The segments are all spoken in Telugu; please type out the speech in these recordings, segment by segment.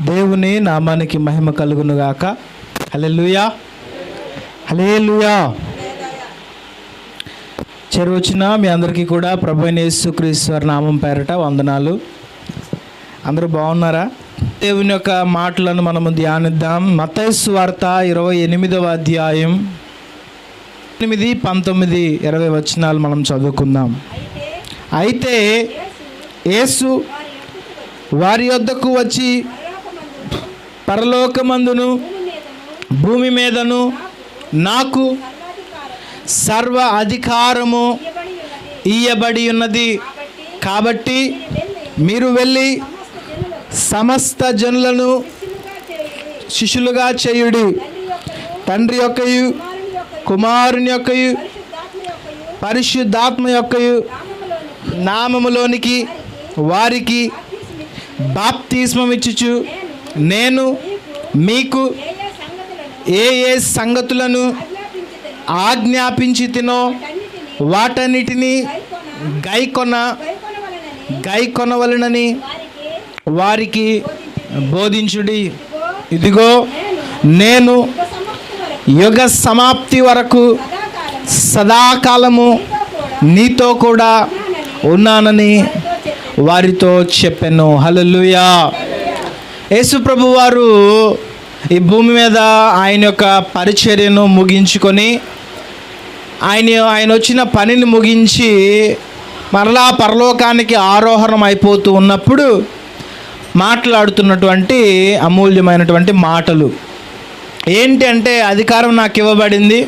దేవుని నామానికి మహిమ కలుగును గాక. హల్లెలూయా, హల్లెలూయా. చేరువచ్చిన మీ అందరికీ కూడా ప్రభువైన యేసుక్రీస్తు వారి నామం పేరట వందనాలు. అందరూ బాగున్నారా? దేవుని యొక్క మాటలను మనము ధ్యానిద్దాం. మత్తయి సువార్త 28వ అధ్యాయం 8, 19, 20 వచనాలు మనం చదువుకుందాం. అయితే యేసు వారి యొద్దకు వచ్చి పరలోకమందును భూమి మీదను నాకు సర్వ అధికారము ఇయ్యబడి ఉన్నది. కాబట్టి మీరు వెళ్ళి సమస్త జనులను శిష్యులుగా చేయుడి. తండ్రి యొక్కయు కుమారుని యొక్కయు పరిశుద్ధాత్మ యొక్కయు నామములోనికి వారికి బాప్తిస్మం ఇచ్చుచు నేను మీకు ఏ ఏ సంగతులను ఆజ్ఞాపించితినో వాటన్నిటినీ గైకొనవలెనని వారికి బోధించుడి. ఇదిగో నేను యుగ సమాప్తి వరకు సదాకాలము నీతో కూడా ఉన్నానని వారితో చెప్పాను. హల్లెలూయా. యేసు ప్రభు వారు ఈ భూమి మీద ఆయన యొక్క పరిచర్యను ముగించుకొని ఆయన వచ్చిన పనిని ముగించి మరలా పరలోకానికి ఆరోహణం అయిపోతూ ఉన్నప్పుడు మాట్లాడుతున్నటువంటి అమూల్యమైనటువంటి మాటలు ఏంటి అంటే, అధికారం నాకు ఇవ్వబడింది,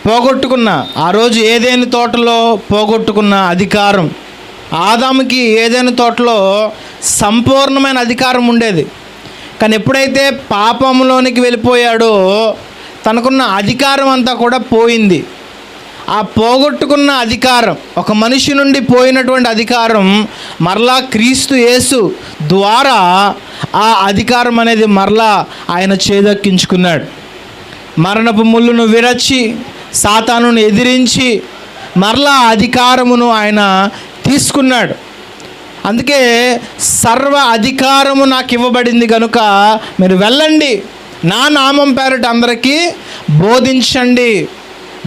పోగొట్టుకున్న ఆ రోజు ఏదైనా తోటలో పోగొట్టుకున్న అధికారం. ఆదాముకి ఏదైనా తోటలో సంపూర్ణమైన అధికారం ఉండేది, కానీ ఎప్పుడైతే పాపంలోనికి వెళ్ళిపోయాడో తనకున్న అధికారం అంతా కూడా పోయింది. ఆ పోగొట్టుకున్న అధికారం, ఒక మనిషి నుండి పోయినటువంటి అధికారం మరలా క్రీస్తు యేసు ద్వారా ఆ అధికారం అనేది మరలా ఆయన చేదక్కించుకున్నాడు. మరణపు ముళ్ళును విరచి సాతానును ఎదిరించి మరలా అధికారమును ఆయన తీసుకున్నాడు. అందుకే సర్వ అధికారము నాకు ఇవ్వబడింది కనుక మీరు వెళ్ళండి, నా నామం పేరట అందరికీ బోధించండి,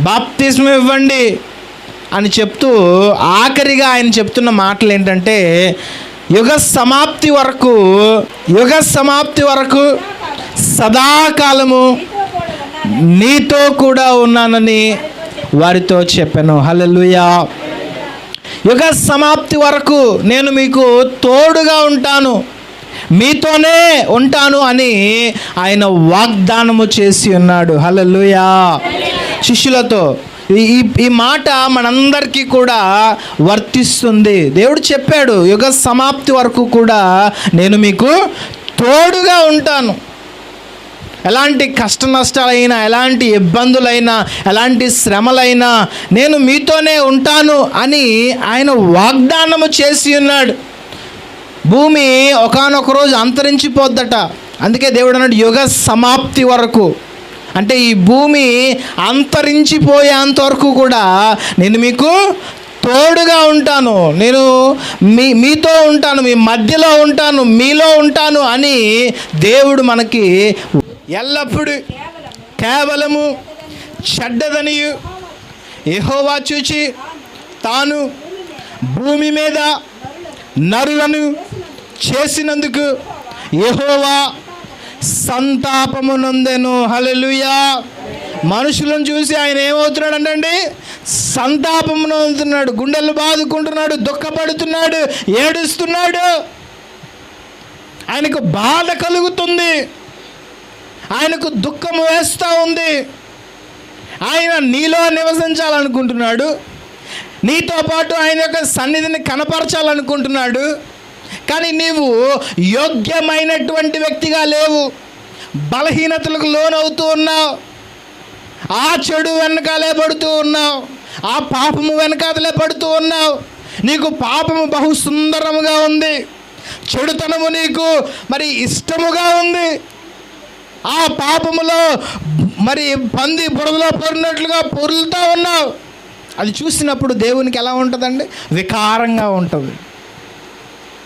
బాప్తిస్మం ఇవ్వండి అని చెప్తూ ఆఖరిగా ఆయన చెప్తున్న మాటలు ఏంటంటే, యుగ సమాప్తి వరకు సదాకాలము నీతో కూడా ఉన్నానని వారితో చెప్పాను. హల్లెలూయా. యుగ సమాప్తి వరకు నేను మీకు తోడుగా ఉంటాను, మీతోనే ఉంటాను అని ఆయన వాగ్దానము చేసి ఉన్నాడు. హల్లెలూయా. శిష్యులతో ఈ మాట మనందరికీ కూడా వర్తిస్తుంది. దేవుడు చెప్పాడు, యుగ సమాప్తి వరకు కూడా నేను మీకు తోడుగా ఉంటాను. ఎలాంటి కష్ట నష్టాలైనా, ఎలాంటి ఇబ్బందులైనా, ఎలాంటి శ్రమలైనా నేను మీతోనే ఉంటాను అని ఆయన వాగ్దానము చేసి ఉన్నాడు. భూమి ఒకానొక రోజు అంతరించిపోద్దట. అందుకే దేవుడు అన్నాడు యుగ సమాప్తి వరకు. అంటే ఈ భూమి అంతరించిపోయేంత వరకు కూడా నేను మీకు తోడుగా ఉంటాను, నేను మీతో ఉంటాను, మీ మధ్యలో ఉంటాను, మీలో ఉంటాను అని దేవుడు మనకి ఎల్లప్పుడూ కేవలము చెడ్డదనియు యెహోవా చూచి తాను భూమి మీద నరులను చేసినందుకు యెహోవా సంతాపము నొందెను. హల్లెలూయా. మనుషులను చూసి ఆయన ఏమవుతున్నాడు అంటే సంతాపము నొందుతున్నాడు, గుండెలు బాదుకుంటున్నాడు, దుఃఖపడుతున్నాడు, ఏడుస్తున్నాడు. ఆయనకు బాధ కలుగుతుంది, ఆయనకు దుఃఖం వేస్తూ ఉంది. ఆయన నీలో నివసించాలనుకుంటున్నాడు, నీతో పాటు ఆయన యొక్క సన్నిధిని కనపరచాలనుకుంటున్నాడు. కానీ నీవు యోగ్యమైనటువంటి వ్యక్తిగా లేవు, బలహీనతలకు లోనవుతూ ఉన్నావు, ఆ చెడు వెనకాలే పడుతూ ఉన్నావు, ఆ పాపము వెనకాలే పడుతూ ఉన్నావు. నీకు పాపము బహు సుందరముగా ఉంది, చెడుతనము నీకు మరి ఇష్టముగా ఉంది. ఆ పాపములో మరి పంది బురదలో పడినట్లుగా పొరులుతూ ఉన్నావు. అది చూసినప్పుడు దేవునికి ఎలా ఉంటుందండి? వికారంగా ఉంటుంది,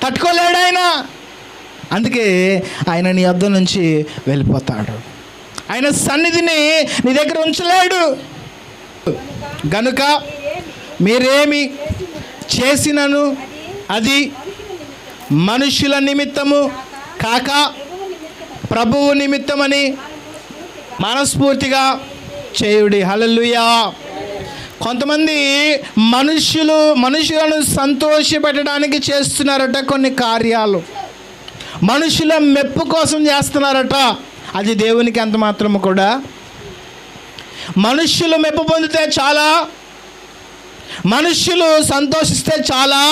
తట్టుకోలేడు ఆయన. అందుకే ఆయన నీ వద్ద నుంచి వెళ్ళిపోతాడు. ఆయన సన్నిధిని నీ దగ్గర ఉంచలేడు. గనుక మీరేమి చేసినను అది మనుషుల నిమిత్తము కాక ప్రభువు నిమిత్తమని మనస్ఫూర్తిగా చేయుడి. హల్లెలూయా. కొంతమంది మనుషులను సంతోషపెట్టడానికి చేస్తున్నారట కొన్ని కార్యాలు, మనుషుల మెప్పు కోసం చేస్తున్నారట. అది దేవునికి ఎంత మాత్రము కూడా. మనుష్యులు మెప్పు పొందితే చాలా, మనుష్యులు సంతోషిస్తే చాలా,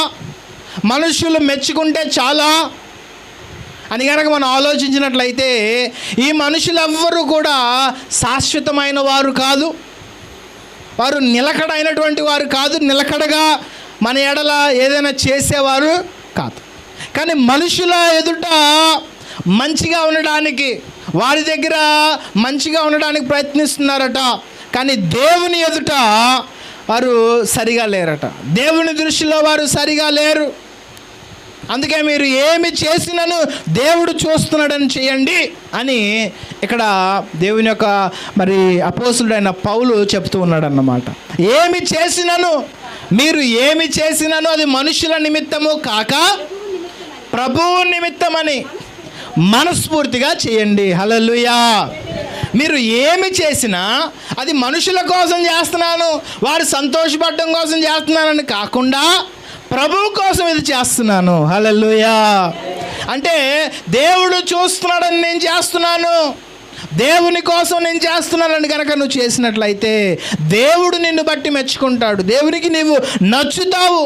మనుష్యులు మెచ్చుకుంటే చాలా అని కనుక మనం ఆలోచించినట్లయితే ఈ మనుషులెవ్వరూ కూడా శాశ్వతమైన వారు కాదు, వారు నిలకడైనటువంటి వారు కాదు, నిలకడగా మన ఎడల ఏదైనా చేసేవారు కాదు. కానీ మనుషుల ఎదుట మంచిగా ఉండడానికి, వారి దగ్గర మంచిగా ఉండడానికి ప్రయత్నిస్తున్నారట. కానీ దేవుని ఎదుట వారు సరిగా లేరట. దేవుని దృష్టిలో వారు సరిగా లేరు. అందుకే మీరు ఏమి చేసినను దేవుడు చూస్తున్నాడని చేయండి అని ఇక్కడ దేవుని యొక్క మరి అపోస్తుడైన పౌలు చెప్తూ ఉన్నాడు అన్నమాట. ఏమి చేసినను, మీరు ఏమి చేసినను అది మనుషుల నిమిత్తము కాక ప్రభువు నిమిత్తమని మనస్ఫూర్తిగా చేయండి. హల్లెలూయా. మీరు ఏమి చేసినా అది మనుషుల కోసం చేస్తున్నాను, వారు సంతోషపడడం కోసం చేస్తున్నానని కాకుండా ప్రభువు కోసం ఇది చేస్తున్నాను. హల్లెలూయా. అంటే దేవుడు చూస్తున్నాడని నేను చేస్తున్నాను, దేవుని కోసం నేను చేస్తున్నానని కనుక నువ్వు చేసినట్లయితే దేవుడు నిన్ను బట్టి మెచ్చుకుంటాడు, దేవునికి నీవు నచ్చుతావు,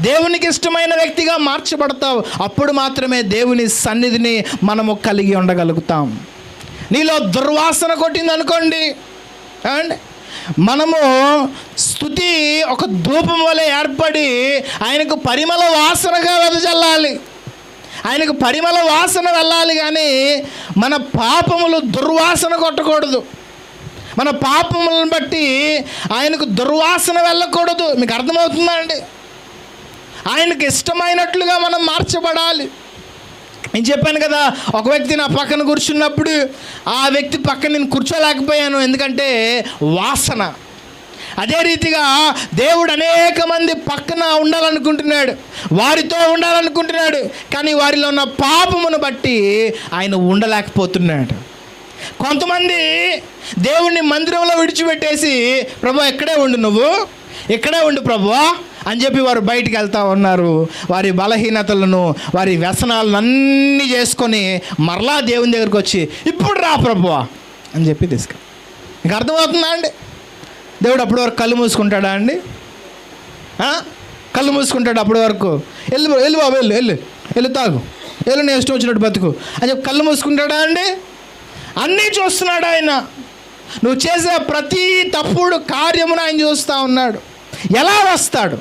దేవునికి ఇష్టమైన వ్యక్తిగా మార్చబడతావు. అప్పుడు మాత్రమే దేవుని సన్నిధిని మనము కలిగి ఉండగలుగుతాం. నీలో దుర్వాసన కొట్టింది అనుకోండి, అండ్ మనము స్తుతి ఒక ధూపం వలె ఏర్పడి ఆయనకు పరిమళ వాసనగా వెదజల్లాలి, ఆయనకు పరిమళ వాసన వెళ్ళాలి. కానీ మన పాపములు దుర్వాసన కొట్టకూడదు, మన పాపములను బట్టి ఆయనకు దుర్వాసన వెళ్ళకూడదు. మీకు అర్థమవుతుందా అండి? ఆయనకు ఇష్టమైనట్లుగా మనం మార్చబడాలి. నేను చెప్పాను కదా, ఒక వ్యక్తి నా పక్కన కూర్చున్నప్పుడు ఆ వ్యక్తి పక్కన నేను కూర్చోలేకపోయాను, ఎందుకంటే వాసన. అదే రీతిగా దేవుడు అనేక మంది పక్కన ఉండాలనుకుంటున్నాడు, వారితో ఉండాలనుకుంటున్నాడు, కానీ వారిలో ఉన్న పాపమును బట్టి ఆయన ఉండలేకపోతున్నాడు. కొంతమంది దేవుణ్ణి మందిరంలో విడిచిపెట్టేసి, ప్రభు ఎక్కడే ఉండు, నువ్వు ఇక్కడే ఉండు ప్రభువా అని చెప్పి వారు బయటికి వెళ్తూ ఉన్నారు. వారి బలహీనతలను, వారి వ్యసనాలను అన్నీ చేసుకొని మరలా దేవుని దగ్గరికి వచ్చి ఇప్పుడు రా ప్రభువా అని చెప్పి తీసుకు. మీకు అర్థమవుతుందా అండి? దేవుడు అప్పటి వరకు కళ్ళు మూసుకుంటాడా అండి? కళ్ళు మూసుకుంటాడు అప్పటి వరకు? వెళ్ళు బాబు, వెళ్ళు తాగు, వెళ్ళు, నేను ఇష్టం వచ్చినట్టు బతుకు అని చెప్పి కళ్ళు మూసుకుంటాడా అండి? అన్నీ చూస్తున్నాడు ఆయన. నువ్వు చేసే ప్రతి తప్పుడు కార్యమును ఆయన చూస్తూ ఉన్నాడు. ఎలా వస్తాడు,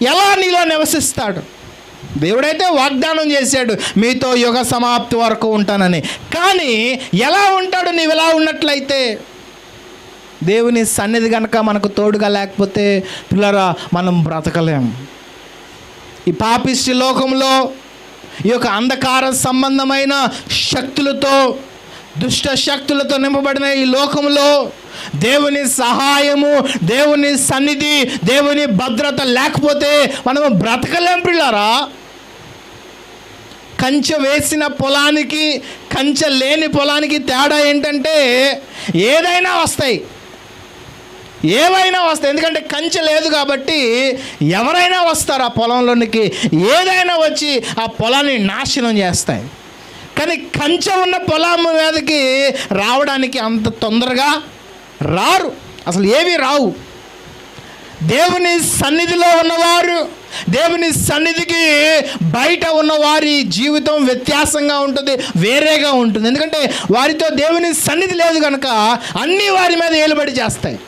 ఎలా నీలో నివసిస్తాడు? దేవుడైతే వాగ్దానం చేశాడు మీతో యుగ సమాప్తి వరకు ఉంటానని, కానీ ఎలా ఉంటాడు నీవు ఎలా ఉన్నట్లయితే? దేవుని సన్నిధి కనుక మనకు తోడుగా లేకపోతే పిల్లరా మనం బ్రతకలేం. ఈ పాపిష్టి లోకంలో, ఈ యొక్క అంధకార సంబంధమైన శక్తులతో, దుష్ట శక్తులతో నింపబడిన ఈ లోకంలో దేవుని సహాయము, దేవుని సన్నిధి, దేవుని భద్రత లేకపోతే మనము బ్రతకలేం పిల్లారా. కంచె వేసిన పొలానికి, కంచె లేని పొలానికి తేడా ఏంటంటే ఏవైనా వస్తాయి. ఎందుకంటే కంచె లేదు కాబట్టి ఎవరైనా వస్తారు ఆ పొలంలోనికి, ఏదైనా వచ్చి ఆ పొలాన్ని నాశనం చేస్తాయి. కానీ కంచె ఉన్న పొలం మీదకి రావడానికి అంత తొందరగా రారు, అసలు ఏవి రావు. దేవుని సన్నిధిలో ఉన్నవారు, దేవుని సన్నిధికి బయట ఉన్న వారి జీవితం వ్యత్యాసంగా ఉంటుంది, వేరేగా ఉంటుంది. ఎందుకంటే వారితో దేవుని సన్నిధి లేదు కనుక అన్నీ వారి మీద ఏలుబడి చేస్తాయి.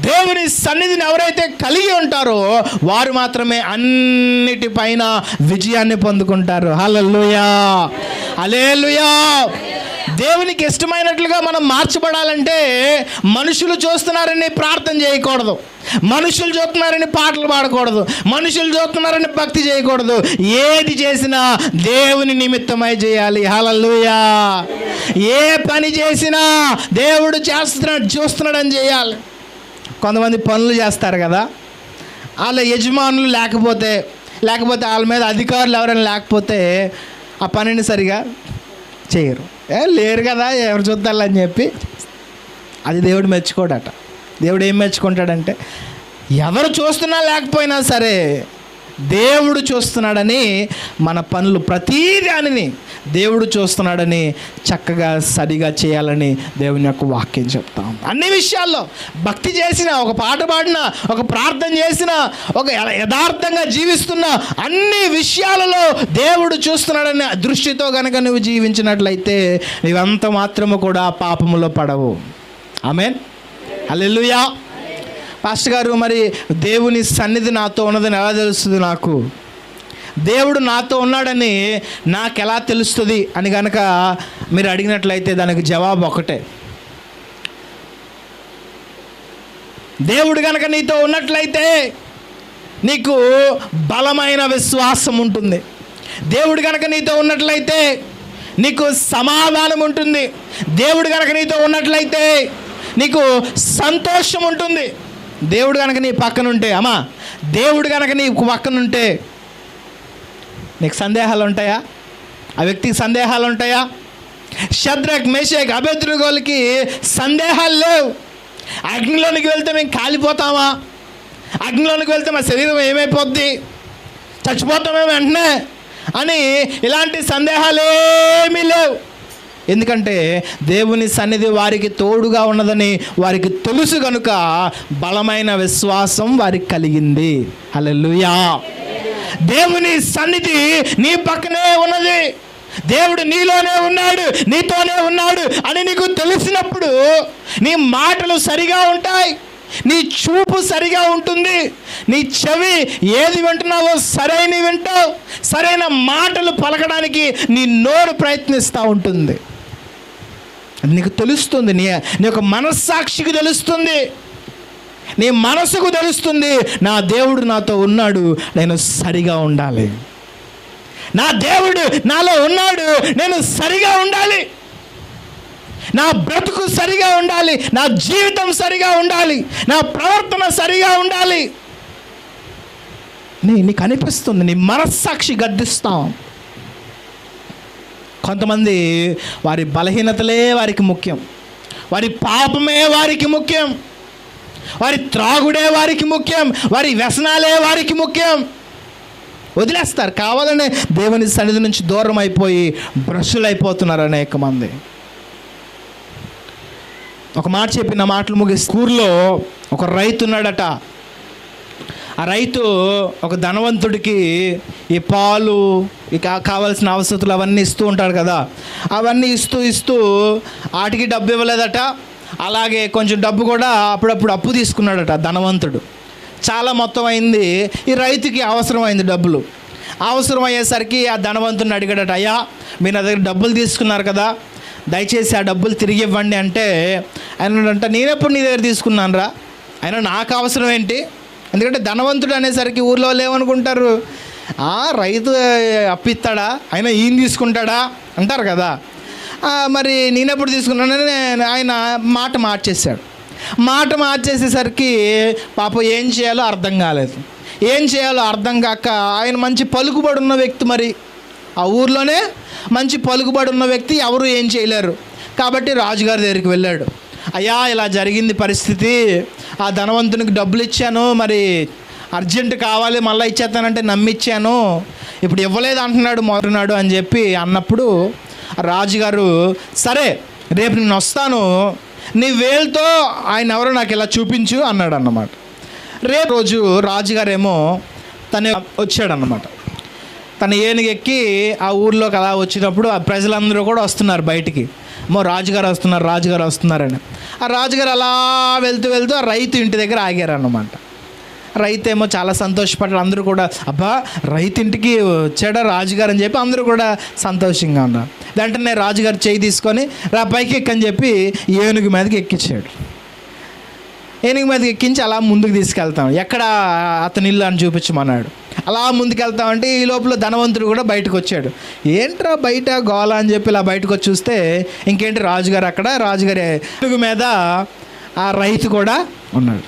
దేవుని సన్నిధిని ఎవరైతే కలిగి ఉంటారో వారు మాత్రమే అన్నిటిపైన విజయాన్ని పొందుకుంటారు. హల్లెలూయా, హల్లెలూయా. దేవునికి ఇష్టమైనట్లుగా మనం మార్చబడాలంటే మనుషులు చూస్తున్నారని ప్రార్థన చేయకూడదు, మనుషులు చూస్తున్నారని పాటలు పాడకూడదు, మనుషులు చూస్తున్నారని భక్తి చేయకూడదు. ఏది చేసినా దేవుని నిమిత్తమై చేయాలి. హల్లెలూయా. ఏ పని చేసినా దేవుడు చూస్తున్నాడని చేయాలి. కొంతమంది పనులు చేస్తారు కదా, వాళ్ళ యజమానులు లేకపోతే వాళ్ళ మీద అధికారులు ఎవరైనా లేకపోతే ఆ పనిని సరిగా చేయరు. లేరు కదా ఎవరు చూద్దాలని చెప్పి, అది దేవుడు మెచ్చుకోడట. దేవుడు ఏం మెచ్చుకుంటాడంటే ఎవరు చూస్తున్నా లేకపోయినా సరే దేవుడు చూస్తున్నాడని మన పనులు ప్రతీదానిని దేవుడు చూస్తున్నాడని చక్కగా సరిగా చేయాలని దేవుని యొక్క వాక్యం చెప్తాం. అన్ని విషయాల్లో భక్తి చేసిన, ఒక పాట పాడినా, ఒక ప్రార్థన చేసిన, ఒక యథార్థంగా జీవిస్తున్న అన్ని విషయాలలో దేవుడు చూస్తున్నాడని దృష్టితో కనుక నువ్వు జీవించినట్లయితే ఇవంత మాత్రము కూడా పాపములో పడవు. ఆమేన్. హల్లెలూయా. పాస్టర్ గారు, మరి దేవుని సన్నిధి నాతో ఉన్నదని ఎలా తెలుస్తుంది? నాకు దేవుడు నాతో ఉన్నాడని నాకు ఎలా తెలుస్తుంది అని కనుక మీరు అడిగినట్లయితే దానికి జవాబు ఒకటే. దేవుడు కనుక నీతో ఉన్నట్లయితే నీకు బలమైన విశ్వాసం ఉంటుంది. దేవుడు కనుక నీతో ఉన్నట్లయితే నీకు సమాధానం ఉంటుంది. దేవుడు కనుక నీతో ఉన్నట్లయితే నీకు సంతోషం ఉంటుంది. దేవుడు కనుక నీ పక్కన ఉంటే, అమ్మా, దేవుడు కనుక నీ పక్కన ఉంటే నీకు సందేహాలు ఉంటాయా? ఆ వ్యక్తికి సందేహాలు ఉంటాయా? షద్రక్, మేషక్, అబేద్నెగోలకి సందేహాలు లేవు. అగ్నిలోనికి వెళ్తే మేము కాలిపోతామా? అగ్నిలోనికి వెళ్తే మా శరీరం ఏమైపోద్ది? చచ్చిపోతామేమో వెంటనే అని ఇలాంటి సందేహాలు ఏమీ లేవు. ఎందుకంటే దేవుని సన్నిధి వారికి తోడుగా ఉన్నదని వారికి తెలుసు కనుక బలమైన విశ్వాసం వారికి కలిగింది. హల్లెలూయా. దేవుని సన్నిధి నీ పక్కనే ఉన్నది, దేవుడు నీలోనే ఉన్నాడు, నీతోనే ఉన్నాడు అని నీకు తెలిసినప్పుడు నీ మాటలు సరిగా ఉంటాయి, నీ చూపు సరిగా ఉంటుంది, నీ చెవి ఏది వింటున్నావో సరైన వింటావు, సరైన మాటలు పలకడానికి నీ నోరు ప్రయత్నిస్తూ ఉంటుంది. నీకు తెలుస్తుంది, నీ యొక్క మనస్సాక్షికి తెలుస్తుంది, నీ మనసుకు తెలుస్తుంది, నా దేవుడు నాతో ఉన్నాడు, నేను సరిగా ఉండాలి, నా దేవుడు నాలో ఉన్నాడు, నేను సరిగా ఉండాలి, నా బ్రతుకు సరిగా ఉండాలి, నా జీవితం సరిగా ఉండాలి, నా ప్రవర్తన సరిగా ఉండాలి. నీకు అనిపిస్తుంది, నీ మనస్సాక్షి గద్దిస్తాం. కొంతమంది వారి బలహీనతలే వారికి ముఖ్యం, వారి పాపమే వారికి ముఖ్యం, వారి త్రాగుడే వారికి ముఖ్యం, వారి వ్యసనాలే వారికి ముఖ్యం. వదిలేస్తారు, కావాలనే దేవుని సన్నిధి నుంచి దూరం అయిపోయి భ్రష్టులైపోతున్నారు అనేక మంది. ఒక మాట చెప్పి నా మాటలు ముగిసి, ఊర్లో ఒక రైతు ఉన్నాడట. ఆ రైతు ఒక ధనవంతుడికి ఈ పాలు, ఇక కావాల్సిన అవసరాలు అవన్నీ ఇస్తూ ఉంటాడు కదా, అవన్నీ ఇస్తూ వాటికి డబ్బు ఇవ్వలేదట. అలాగే కొంచెం డబ్బు కూడా అప్పుడప్పుడు అప్పు తీసుకున్నాడట ధనవంతుడు. చాలా మొత్తం అయింది. ఈ రైతుకి అవసరమైంది డబ్బులు. అవసరం అయ్యేసరికి ఆ ధనవంతుడిని అడిగాడట, అయ్యా, మీరు నా దగ్గర డబ్బులు తీసుకున్నారు కదా, దయచేసి ఆ డబ్బులు తిరిగి ఇవ్వండి అంటే ఆయన అంట, నేనెప్పుడు నీ దగ్గర తీసుకున్నాను రా, అయినా నాకు అవసరం ఏంటి? ఎందుకంటే ధనవంతుడు అనేసరికి ఊర్లో లేవనుకుంటారు, రైతు అప్పిస్తాడా, అయినా ఈయన తీసుకుంటాడా అంటారు కదా. మరి నేనెప్పుడు తీసుకున్నానని ఆయన మాట మార్చేశాడు. మాట మార్చేసేసరికి పాపం ఏం చేయాలో అర్థం కాలేదు. ఏం చేయాలో అర్థం కాక ఆయన మంచి పలుకుబడి ఉన్న వ్యక్తి, మరి ఆ ఊర్లోనే మంచి పలుకుబడి ఉన్న వ్యక్తి, ఎవరు ఏం చేయలేరు కాబట్టి రాజుగారి దగ్గరికి వెళ్ళాడు. అయ్యా, ఇలా జరిగింది పరిస్థితి, ఆ ధనవంతునికి డబ్బులు ఇచ్చాను, మరి అర్జెంట్ కావాలి, మళ్ళీ ఇచ్చేస్తానంటే నమ్మిచ్చాను, ఇప్పుడు ఇవ్వలేదు అంటున్నాడు మొదలునాడు అని చెప్పి అన్నప్పుడు రాజుగారు, సరే రేపు నేను వస్తాను, నీ వేలుతో ఆయన ఎవరో నాకు ఇలా చూపించు అన్నాడు అన్నమాట. రేపు రోజు రాజుగారేమో తను వచ్చాడన్నమాట. తను ఏనుగు ఎక్కి ఆ ఊర్లోకి అలా వచ్చినప్పుడు ఆ ప్రజలందరూ కూడా వస్తున్నారు బయటికి, రాజుగారు వస్తున్నారని. ఆ రాజుగారు అలా వెళ్తూ ఆ రైతు ఇంటి దగ్గర ఆగారన్నమాట. రైతు ఏమో చాలా సంతోషపడ్డారు. అందరూ కూడా, అబ్బా, రైతు ఇంటికి వచ్చాడా రాజుగారు అని చెప్పి అందరూ కూడా సంతోషంగా ఉన్నారు. వెంటనే రాజుగారు చేయి తీసుకొని రా పైకి ఎక్కని చెప్పి ఏనుగు మీదకి ఎక్కించాడు. ఏనుగు మీదకి ఎక్కించి అలా ముందుకు తీసుకెళ్తాం, ఎక్కడ అతని ఇల్లు అని చూపించమన్నాడు. అలా ముందుకెళ్తామంటే ఈ లోపల ధనవంతుడు కూడా బయటకు వచ్చాడు. ఏంట్రా బయట గోల అని చెప్పి ఇలా బయటకు వచ్చి చూస్తే ఇంకేంటి రాజుగారు అక్కడ, రాజుగారి ఏనుగు మీద ఆ రైతు కూడా ఉన్నాడు.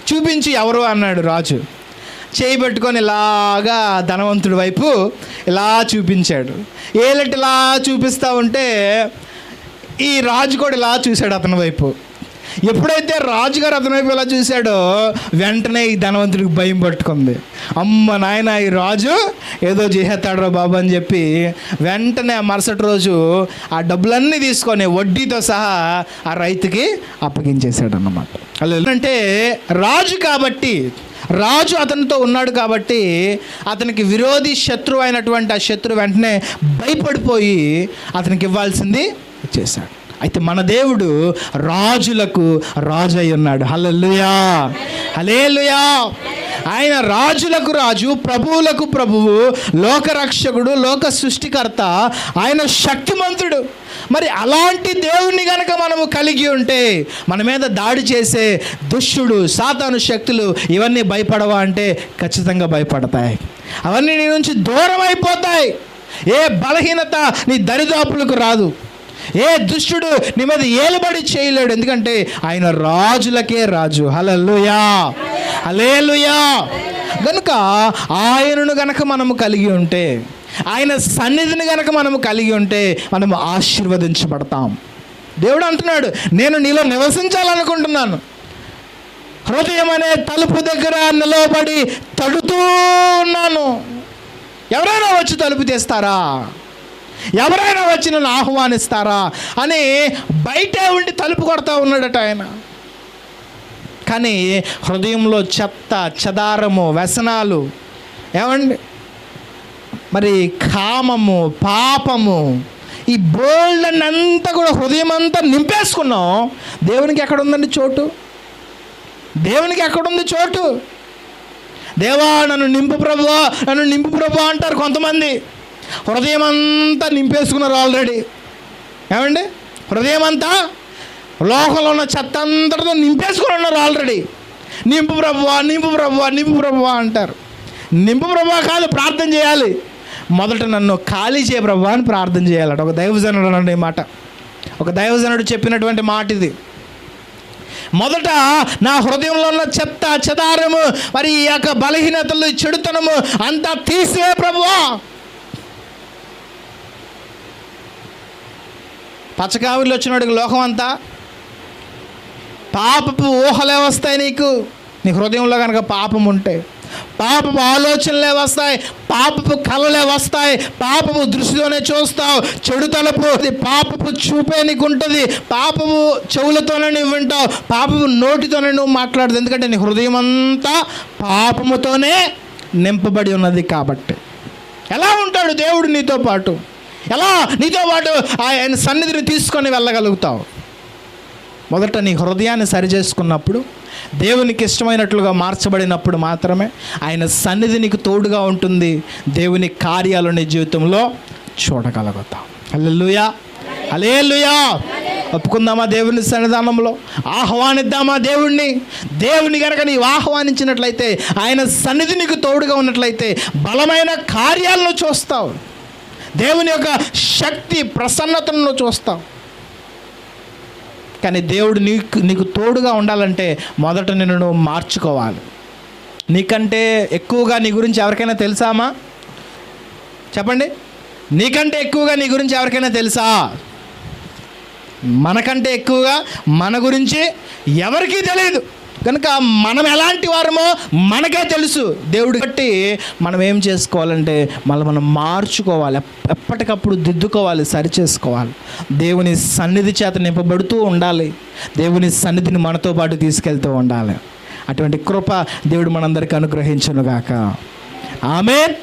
చూపించి ఎవరు అన్నాడు రాజు. చేయి పెట్టుకొని ఇలాగా ధనవంతుడి వైపు ఇలా చూపించాడు. ఏలటి ఇలా చూపిస్తూ ఉంటే ఈ రాజు కూడా ఇలా చూశాడు అతని వైపు. ఎప్పుడైతే రాజుగారు అతని వైపు ఇలా చూశాడో వెంటనే ఈ ధనవంతుడికి భయం పట్టుకుంది. అమ్మ నాయన ఈ రాజు ఏదో చేసేస్తాడు బాబు అని చెప్పి వెంటనే మరుసటి రోజు ఆ డబ్బులన్నీ తీసుకొని వడ్డీతో సహా ఆ రైతుకి అప్పగించేశాడు అన్నమాట. అంటే రాజు కాబట్టి, రాజు అతనితో ఉన్నాడు కాబట్టి అతనికి విరోధి శత్రువు అయినటువంటి ఆ శత్రువు వెంటనే భయపడిపోయి అతనికి ఇవ్వాల్సింది ఇచ్చేశాడు. అయితే మన దేవుడు రాజులకు రాజు అయి ఉన్నాడు. హల్లెలూయా, హల్లెలూయా. ఆయన రాజులకు రాజు, ప్రభువులకు ప్రభువు, లోకరక్షకుడు, లోక సృష్టికర్త, ఆయన శక్తిమంతుడు. మరి అలాంటి దేవుణ్ణి కనుక మనము కలిగి ఉంటే మన మీద దాడి చేసే దుష్టుడు, సాతాను శక్తులు ఇవన్నీ భయపడవా అంటే ఖచ్చితంగా భయపడతాయి. అవన్నీ నీ నుంచి దూరం అయిపోతాయి. ఏ బలహీనత నీ దరిదాపులకు రాదు. ఏ దుష్టుడు నీ మీద ఏలుబడి చేయలేడు. ఎందుకంటే ఆయన రాజులకే రాజు. హల్లెలూయా, హల్లెలూయా. కనుక ఆయనను గనక మనము కలిగి ఉంటే, ఆయన సన్నిధిని గనక మనము కలిగి ఉంటే మనము ఆశీర్వదించబడతాం. దేవుడు అంటున్నాడు, నేను నీలో నివసించాలనుకుంటున్నాను. హృదయం అనే తలుపు దగ్గర నిలవబడి తడుతూ ఉన్నాను. ఎవరైనా వచ్చి తలుపు తీస్తారా, ఎవరైనా వచ్చి నన్ను ఆహ్వానిస్తారా అని బయటే ఉండి తలుపు కొడతా ఉన్నాడట ఆయన. కానీ హృదయంలో చెత్త, చెదారము, వ్యసనాలు, ఏమండి మరి కామము, పాపము, ఈ బోల్డ్ అంతా కూడా హృదయం అంతా నింపేసుకున్నాం. దేవునికి ఎక్కడుందండి చోటు? దేవునికి ఎక్కడుంది చోటు? దేవా నన్ను నింపు ప్రభువా, నన్ను నింపు ప్రభువా అంటారు కొంతమంది. హృదయం అంతా నింపేసుకున్నారు ఆల్రెడీ. ఏమండి హృదయం అంతా లోకంలో ఉన్న చెత్త అంతటితో నింపేసుకుని ఉన్నారు ఆల్రెడీ. నింపు ప్రభువా, నింపు ప్రభువా, నింపు ప్రభువా అంటారు. నింపు ప్రభువా కాదు, ప్రార్థన చేయాలి. మొదట నన్ను ఖాళీ చేయ ప్రభువా అని ప్రార్థన చేయాలట. ఒక దైవజనుడు అన్న మాట, ఒక దైవజనుడు చెప్పినటువంటి మాట ఇది. మొదట నా హృదయంలో ఉన్న చెత్త, చెదారము, మరి ఈ యొక్క బలహీనతలు, చెడుతనము అంతా తీసివే ప్రభువా. పచ్చకావిలో వచ్చినోడికి లోకం అంతా పాపపు ఊహలే వస్తాయి. నీ హృదయంలో కనుక పాపం ఉంటే పాపపు ఆలోచనలే వస్తాయి, పాపపు కళలే వస్తాయి, పాపపు దృష్టితోనే చూస్తావు. చెడు తలపు పాపపు చూపే నీకు ఉంటుంది, పాపపు చెవులతోనే నువ్వు వింటావు, పాపపు నోటితోనే నువ్వు మాట్లాడదు. ఎందుకంటే నీ హృదయం అంతా పాపముతోనే నింపబడి ఉన్నది. కాబట్టి ఎలా ఉంటాడు దేవుడు నీతో పాటు? ఎలా నీతో పాటు ఆయన సన్నిధిని తీసుకొని వెళ్ళగలుగుతావు? మొదట నీ హృదయాన్ని సరిచేసుకున్నప్పుడు, దేవునికి ఇష్టమైనట్లుగా మార్చబడినప్పుడు మాత్రమే ఆయన సన్నిధి నీకు తోడుగా ఉంటుంది. దేవుని కార్యాలు నీ జీవితంలో చూడగలుగుతాం. హల్లెలూయా, హల్లెలూయా. ఒప్పుకుందామా దేవుని సన్నిధానంలో? ఆహ్వానిద్దామా దేవుణ్ణి కనుక నీవు ఆహ్వానించినట్లయితే, ఆయన సన్నిధి నీకు తోడుగా ఉన్నట్లయితే బలమైన కార్యాలను చూస్తావు. దేవుని యొక్క శక్తి, ప్రసన్నతను చూస్తావు. కానీ దేవుడు నీకు తోడుగా ఉండాలంటే మొదట నిన్ను నువ్వు మార్చుకోవాలి. నీకంటే ఎక్కువగా నీ గురించి ఎవరికైనా తెలుసామా? చెప్పండి. నీకంటే ఎక్కువగా నీ గురించి ఎవరికైనా తెలుసా? మనకంటే ఎక్కువగా మన గురించి ఎవరికీ తెలియదు. కనుక మనం ఎలాంటి వారమో మనకే తెలుసు. దేవుడు బట్టి మనం ఏం చేసుకోవాలంటే మనం మార్చుకోవాలి, ఎప్పటికప్పుడు దిద్దుకోవాలి, సరిచేసుకోవాలి. దేవుని సన్నిధి చేత నింపబడుతూ ఉండాలి. దేవుని సన్నిధిని మనతో పాటు తీసుకెళ్తూ ఉండాలి. అటువంటి కృప దేవుడు మనందరికీ అనుగ్రహించునుగాక. ఆమేన్.